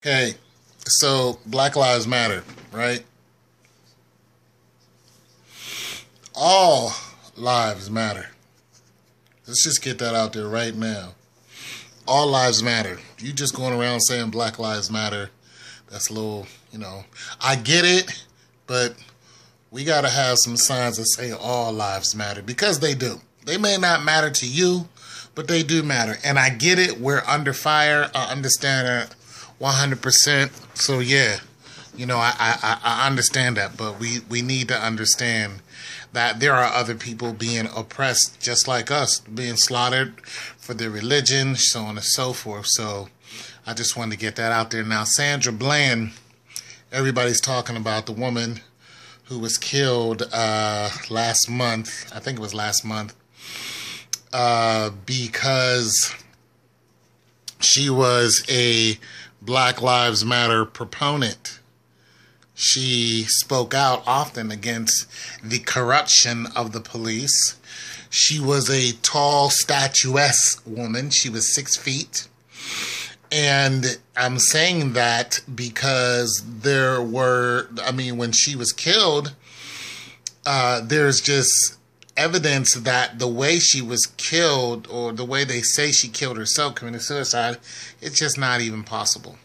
Okay, so Black Lives Matter, right? All lives matter. Let's just get that out there right now. All lives matter. You just going around saying Black Lives Matter, that's a little, I get it, but we got to have some signs that say all lives matter because they do. They may not matter to you, but they do matter. And I get it. We're under fire. I understand it 100%. So, yeah, I understand that. But we need to understand that there are other people being oppressed just like us, being slaughtered for their religion, so on and so forth. So I just wanted to get that out there. Now, Sandra Bland, everybody's talking about the woman who was killed last month. I think it was last month. Because she was a Black Lives Matter proponent. She spoke out often against the corruption of the police. She was a tall, statuesque woman. She was 6 feet. And I'm saying that because when she was killed, there's just evidence that the way she was killed, or the way they say she killed herself, committed suicide, it's just not even possible.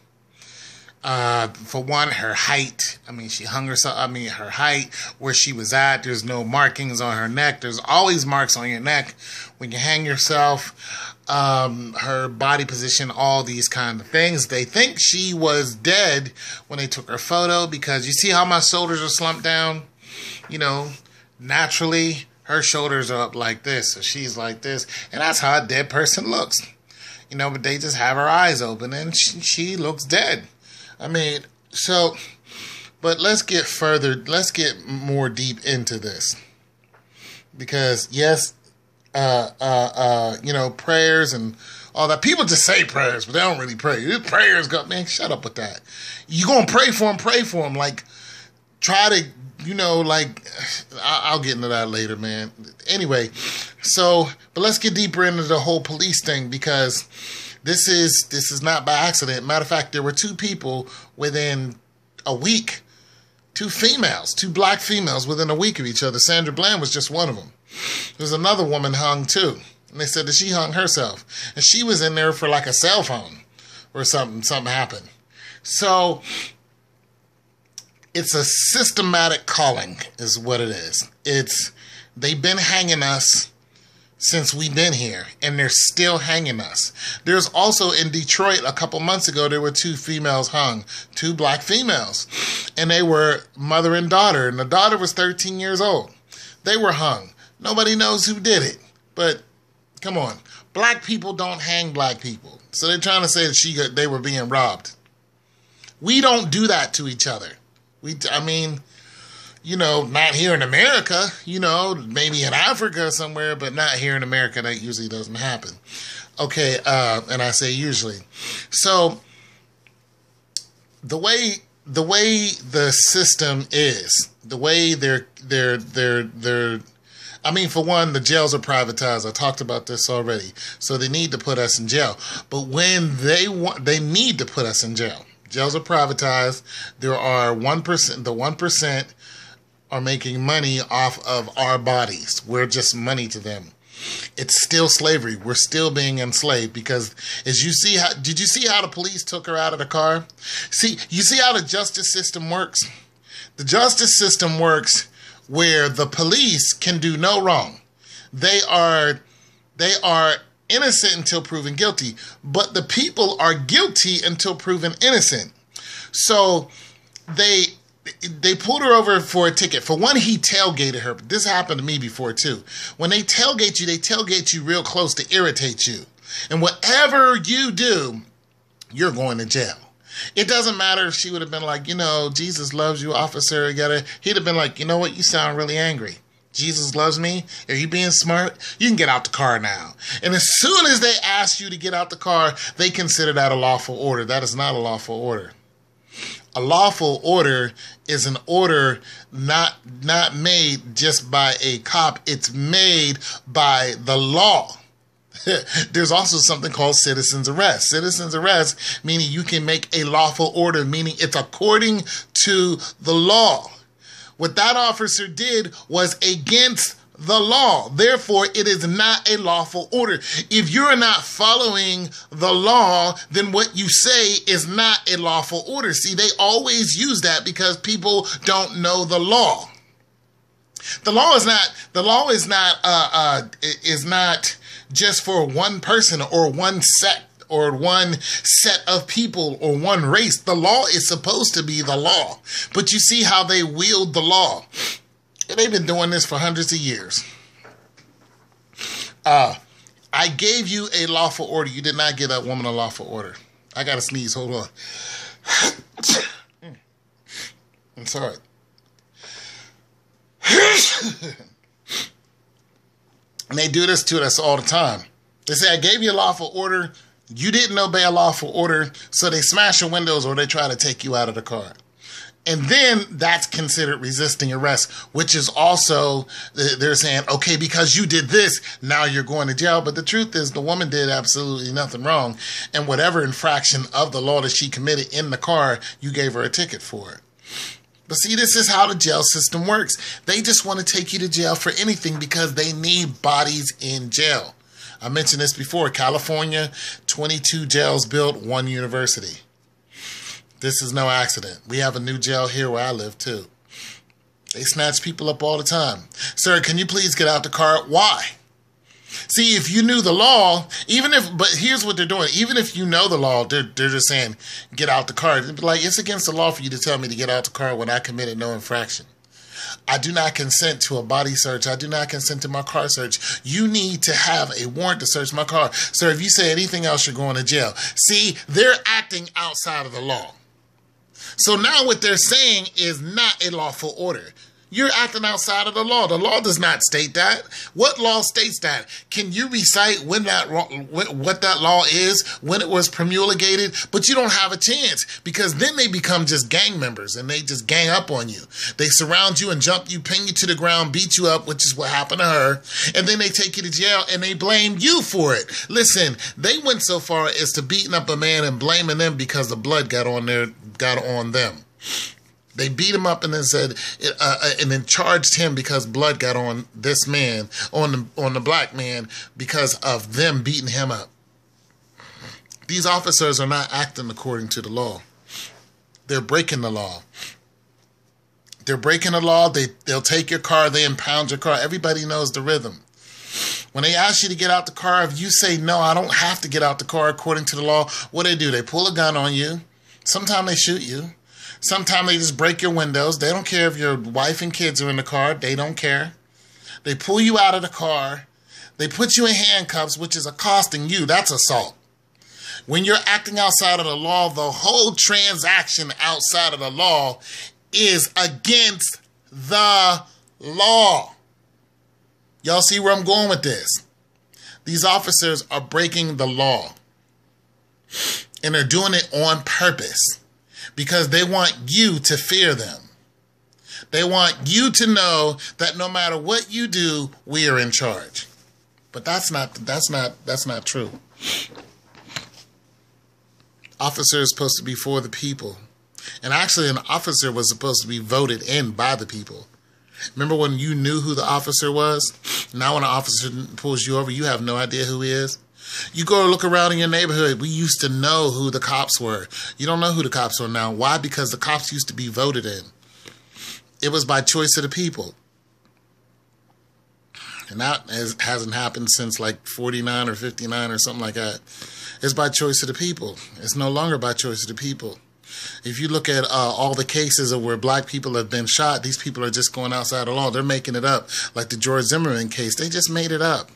For one, her height. She hung herself. Her height, where she was at, there's no markings on her neck. There's always marks on your neck when you hang yourself. Her body position, all these kind of things. They think she was dead when they took her photo because you see how my shoulders are slumped down? Naturally, her shoulders are up like this, so she's like this, and that's how a dead person looks. But they just have her eyes open, and she looks dead. But let's get more deep into this. Because, yes, prayers and all that. People just say prayers, but they don't really pray. Prayers go, man, shut up with that. You gonna pray for them. Like, try to, I'll get into that later, man. Anyway, but let's get deeper into the whole police thing, because this is not by accident. Matter of fact, there were 2 people within a week, 2 black females within a week of each other. Sandra Bland was just one of them. There's another woman hung too. And they said that she hung herself. And she was in there for like a cell phone or something happened. So it's a systematic calling is what it is. They've been hanging us since we've been here, and they're still hanging us. There's also in Detroit a couple months ago, there were 2 females hung, 2 black females, and they were mother and daughter, and the daughter was 13 years old. They were hung. Nobody knows who did it, but come on. Black people don't hang black people. So they're trying to say that they were being robbed. We don't do that to each other. Not here in America, maybe in Africa or somewhere, but not here in America. That usually doesn't happen. Okay, and I say usually. So the way the system is, the way they're for one, the jails are privatized. I talked about this already. So they need to put us in jail. But when they need to put us in jail. Jails are privatized. There are 1%. The 1% are making money off of our bodies. We're just money to them. It's still slavery. We're still being enslaved because did you see how the police took her out of the car? You see how the justice system works? The justice system works where the police can do no wrong. They are innocent until proven guilty, but the people are guilty until proven innocent. So they pulled her over for a ticket. For one, he tailgated her. This happened to me before too. When they tailgate you real close to irritate you. And whatever you do, you're going to jail. It doesn't matter if she would have been like, Jesus loves you, officer. He'd have been like, you know what? You sound really angry. Jesus loves me. Are you being smart? You can get out the car now. And as soon as they ask you to get out the car, they consider that a lawful order. That is not a lawful order. A lawful order is an order not made just by a cop. It's made by the law. There's also something called citizen's arrest. Citizen's arrest meaning you can make a lawful order, meaning it's according to the law. What that officer did was against the law. Therefore, it is not a lawful order. If you're not following the law, then what you say is not a lawful order. See, they always use that because people don't know the law. The law is not just for one person or one sect or one set of people or one race. The law is supposed to be the law. But you see how they wield the law. They've been doing this for hundreds of years. I gave you a lawful order. You did not give that woman a lawful order. I got to sneeze. Hold on. I'm sorry. And they do this to us all the time. They say, I gave you a lawful order. You didn't obey a lawful order. So they smash your windows or they try to take you out of the car. And then that's considered resisting arrest, which is also, they're saying, okay, because you did this, now you're going to jail. But the truth is the woman did absolutely nothing wrong. And whatever infraction of the law that she committed in the car, you gave her a ticket for it. But see, this is how the jail system works. They just want to take you to jail for anything because they need bodies in jail. I mentioned this before. California, 22 jails built, 1 university. This is no accident. We have a new jail here where I live, too. They snatch people up all the time. Sir, can you please get out the car? Why? See, if you knew the law, but here's what they're doing. Even if you know the law, they're just saying, get out the car. Like, it's against the law for you to tell me to get out the car when I committed no infraction. I do not consent to a body search. I do not consent to my car search. You need to have a warrant to search my car. Sir, if you say anything else, you're going to jail. See, they're acting outside of the law. So now what they're saying is not a lawful order. You're acting outside of the law. The law does not state that. What law states that? Can you recite what that law is, when it was promulgated? But you don't have a chance because then they become just gang members and they just gang up on you. They surround you and jump you, pin you to the ground, beat you up, which is what happened to her. And then they take you to jail and they blame you for it. Listen, they went so far as to beating up a man and blaming them because the blood got on them. They beat him up and then said, and then charged him because blood got on this man, on the black man, because of them beating him up. These officers are not acting according to the law. They're breaking the law. They're breaking the law. They'll take your car. They impound your car. Everybody knows the rhythm. When they ask you to get out the car, if you say, no, I don't have to get out the car according to the law, what do? They pull a gun on you. Sometimes they shoot you. Sometimes they just break your windows. They don't care if your wife and kids are in the car. They don't care. They pull you out of the car. They put you in handcuffs, which is accosting you. That's assault. When you're acting outside of the law, the whole transaction outside of the law is against the law. Y'all see where I'm going with this? These officers are breaking the law. And they're doing it on purpose. Because they want you to fear them. They want you to know that no matter what you do, we are in charge. But that's not true. Officer is supposed to be for the people. And actually, an officer was supposed to be voted in by the people. Remember when you knew who the officer was? Now when an officer pulls you over, you have no idea who he is. You go look around in your neighborhood. We used to know who the cops were. You don't know who the cops are now. Why? Because the cops used to be voted in. It was by choice of the people. And that hasn't happened since like 49 or 59 or something like that. It's by choice of the people. It's no longer by choice of the people. If you look at all the cases of where black people have been shot, these people are just going outside the law. They're making it up. Like the George Zimmerman case, they just made it up.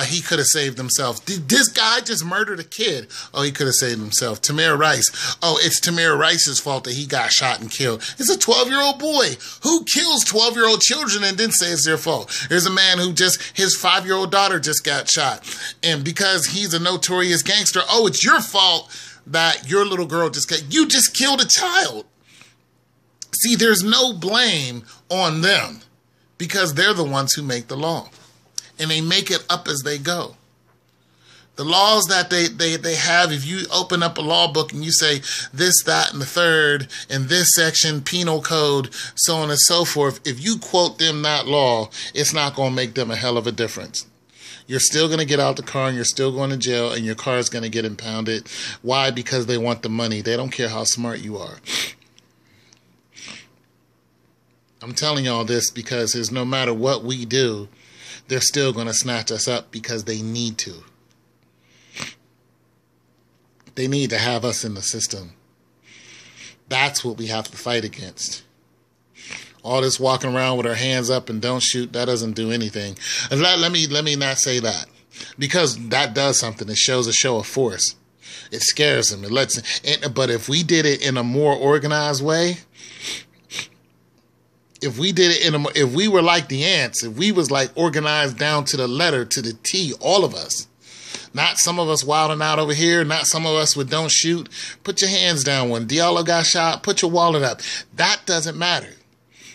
He could have saved himself. Did this guy just murdered a kid? Oh, he could have saved himself. Tamir Rice. Oh, it's Tamir Rice's fault that he got shot and killed. It's a 12-year-old boy. Who kills 12-year-old children and then says it's their fault? There's a man who his 5-year-old daughter just got shot. And because he's a notorious gangster, oh, it's your fault that your little girl you just killed a child. See, there's no blame on them because they're the ones who make the law. And they make it up as they go. The laws that they have, if you open up a law book and you say this, that, and the third, in this section, penal code, so on and so forth, if you quote them that law, it's not going to make them a hell of a difference. You're still going to get out the car and you're still going to jail and your car is going to get impounded. Why? Because they want the money. They don't care how smart you are. I'm telling y'all this because no matter what we do, they're still going to snatch us up because they need to. They need to have us in the system. That's what we have to fight against. All this walking around with our hands up and don't shoot, that doesn't do anything. And let me not say that. Because that does something. It shows a show of force. It scares them. But if we did it in a more organized way, if we were like the ants, if we was like organized down to the letter, to the T, all of us, not some of us wilding out over here, not some of us with don't shoot, put your hands down. When Diallo got shot, put your wallet up. That doesn't matter.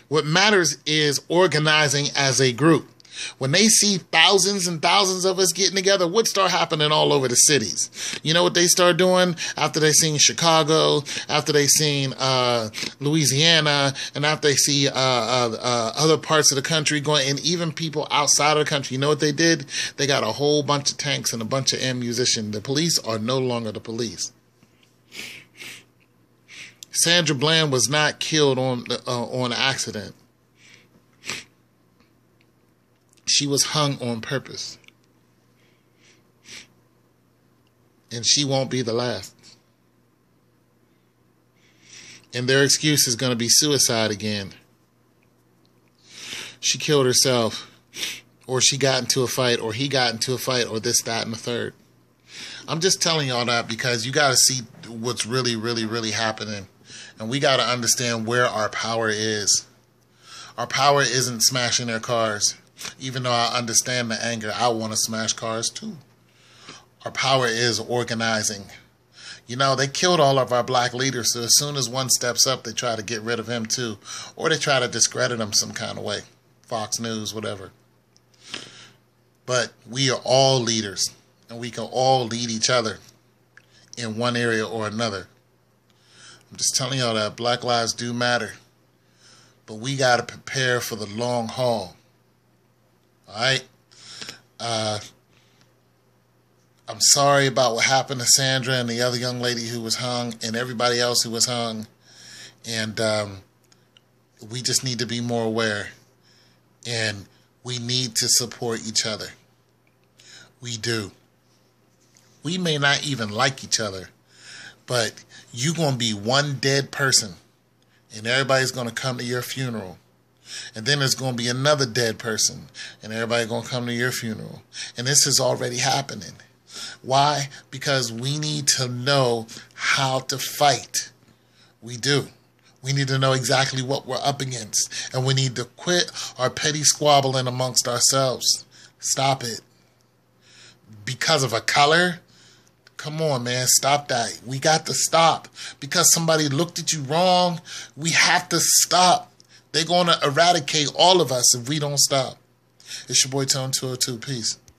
What matters is organizing as a group. When they see thousands and thousands of us getting together, what start happening all over the cities? You know what they start doing after they seen Chicago, after they seen Louisiana, and after they see other parts of the country going, and even people outside of the country. You know what they did? They got a whole bunch of tanks and a bunch of ammunition. The police are no longer the police. Sandra Bland was not killed on accident. She was hung on purpose. And she won't be the last. And their excuse is going to be suicide again. She killed herself, or she got into a fight, or he got into a fight, or this, that, and the third. I'm just telling y'all that because you got to see what's really, really, really happening. And we got to understand where our power is. Our power isn't smashing their cars. Even though I understand the anger, I want to smash cars too. Our power is organizing. You know, they killed all of our black leaders, so as soon as one steps up, they try to get rid of him too. Or they try to discredit him some kind of way. Fox News, whatever. But we are all leaders, and we can all lead each other in one area or another. I'm just telling y'all that black lives do matter. But we got to prepare for the long haul. All right? I'm sorry about what happened to Sandra and the other young lady who was hung and everybody else who was hung. And we just need to be more aware. And we need to support each other. We do. We may not even like each other, but you're going to be one dead person, and everybody's going to come to your funeral. And then there's going to be another dead person, and everybody's going to come to your funeral. And this is already happening. Why? Because we need to know how to fight. We do. We need to know exactly what we're up against. And we need to quit our petty squabbling amongst ourselves. Stop it. Because of a color? Come on, man. Stop that. We got to stop. Because somebody looked at you wrong, we have to stop. They're going to eradicate all of us if we don't stop. It's your boy Tone 202. Peace.